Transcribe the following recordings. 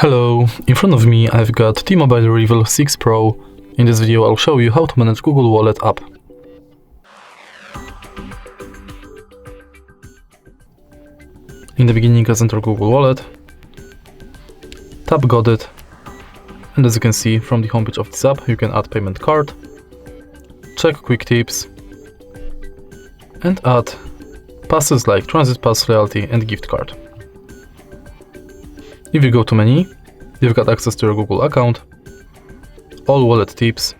Hello, in front of me I've got T-MOBILE Revvl 6 Pro. In this video I'll show you how to manage Google Wallet app. In the beginning, let's enter Google Wallet, tap Got it, and as you can see from the homepage of this app, you can add payment card, check quick tips, and add passes like Transit Pass, Loyalty and Gift Card. If you go to menu, you've got access to your Google account, all wallet tips,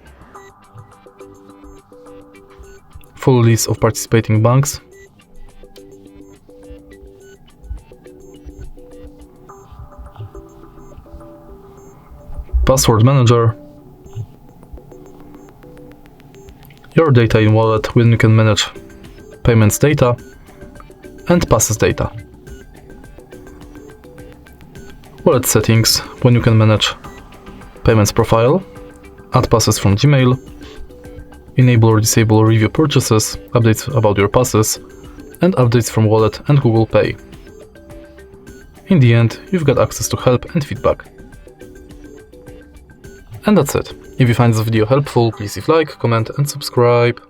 full list of participating banks, password manager, your data in wallet when you can manage payments data, and passes data. Wallet settings when you can manage payments profile, add passes from Gmail, enable or disable review purchases, updates about your passes, and updates from wallet and Google Pay. In the end, you've got access to help and feedback. And that's it. If you find this video helpful, please leave a like, comment and subscribe.